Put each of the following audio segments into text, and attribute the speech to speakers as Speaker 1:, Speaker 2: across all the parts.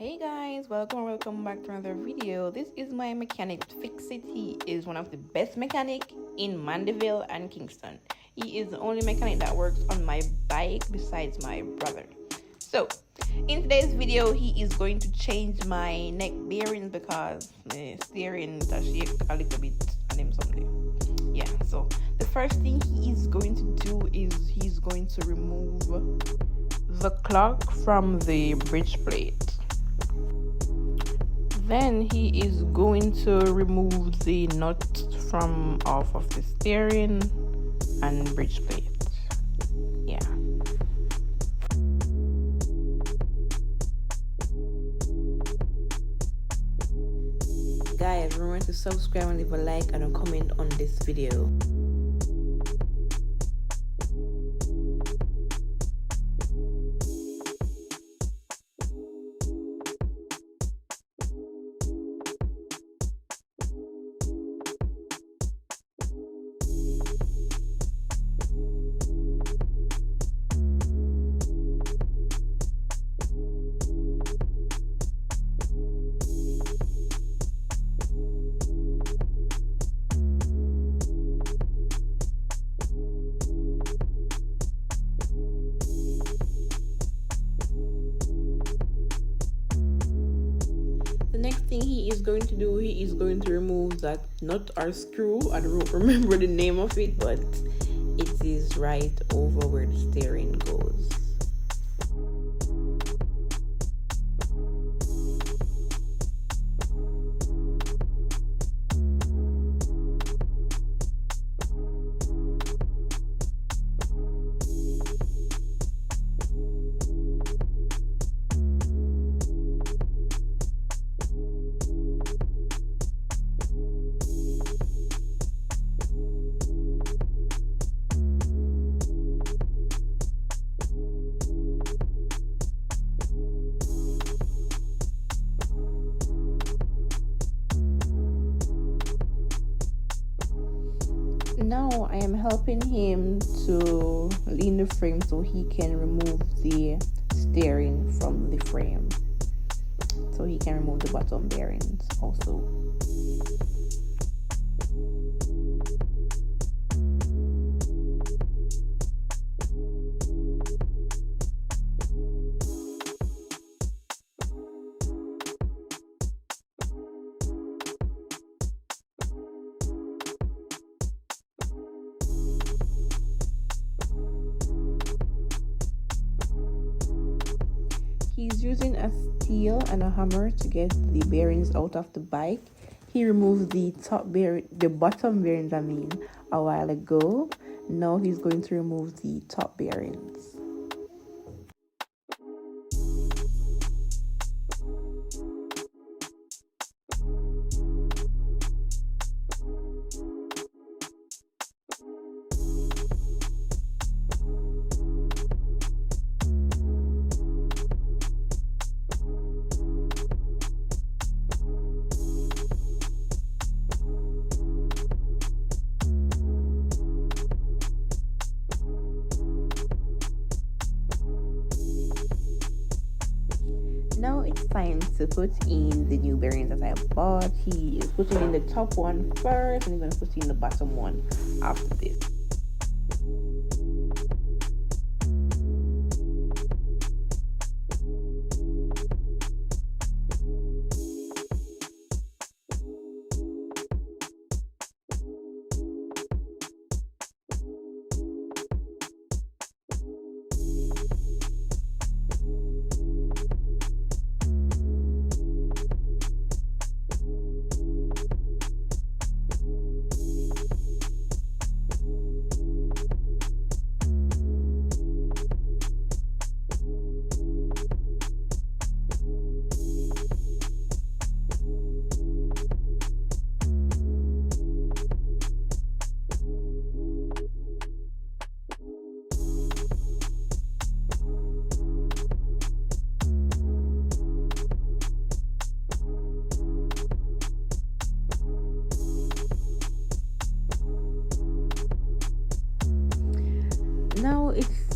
Speaker 1: Hey guys, welcome back to another video. This is my mechanic Fixit. He is one of the best mechanic in Mandeville and Kingston. He is the only mechanic that works on my bike besides my brother. So in today's video he is going to change my neck bearings because the steering shake a little bit on him someday. Yeah, so the first thing he is going to do is he's going to remove the clock from the bridge plate. Then he is going to remove the nut from off of the steering and bridge plate. Yeah. Guys, remember to subscribe and leave a like and a comment on this video. The next thing he is going to do, he is going to remove that nut or screw. I don't remember the name of it, but it is right over where the steering goes. Now I am helping him to lean the frame so he can remove the steering from the frame. So he can remove the bottom bearings also. He's using a steel and a hammer to get the bearings out of the bike. He removed the bottom bearings, a while ago. Now he's going to remove the top bearings. Now it's time to put in the new bearings that I bought. He is putting in the top one first and he's going to put in the bottom one after this.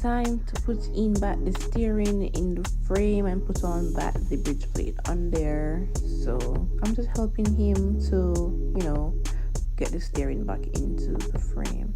Speaker 1: time to put in back the steering in the frame and put on back the bridge plate on there. So I'm just helping him to, get the steering back into the frame.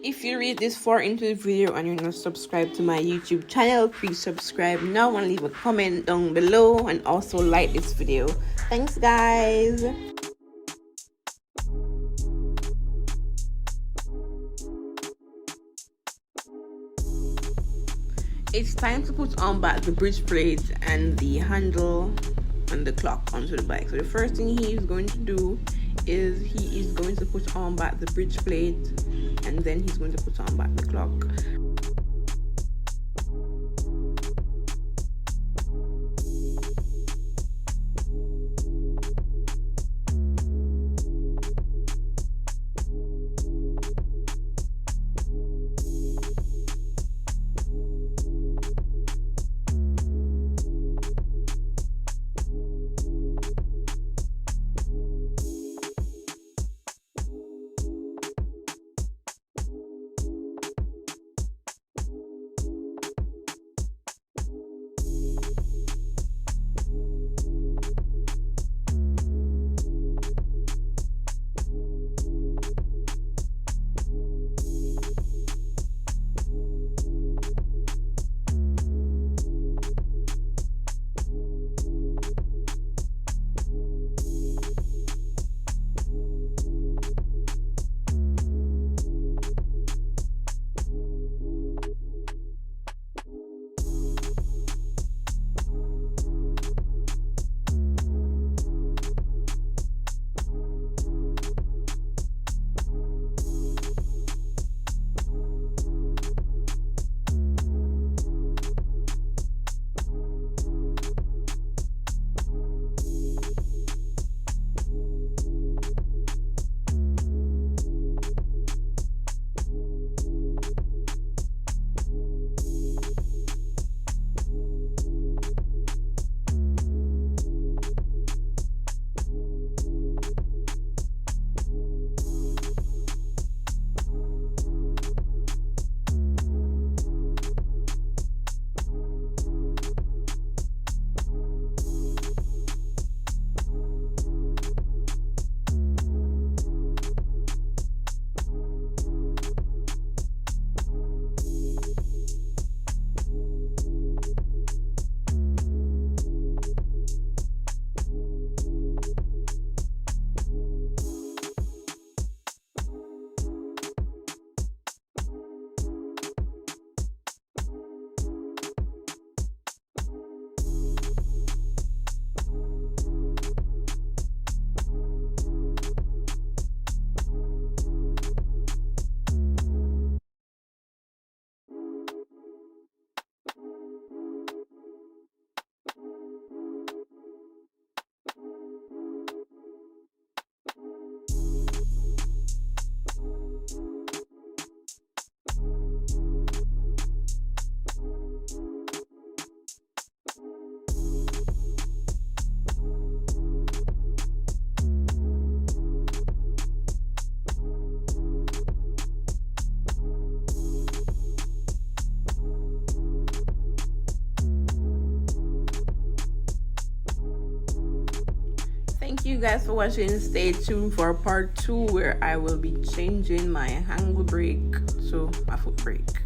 Speaker 1: If you read this far into the video and you're not subscribed to my YouTube channel, please subscribe now and leave a comment down below, and also like this video. Thanks, guys. It's time to put on back the bridge plate and the handle and the clock onto the bike. So the first thing he is going to do is he is going to put on back the bridge plate, and then he's going to put on back the clock. Thank you guys for watching. Stay tuned for part 2 where I will be changing my handle brake so my foot break.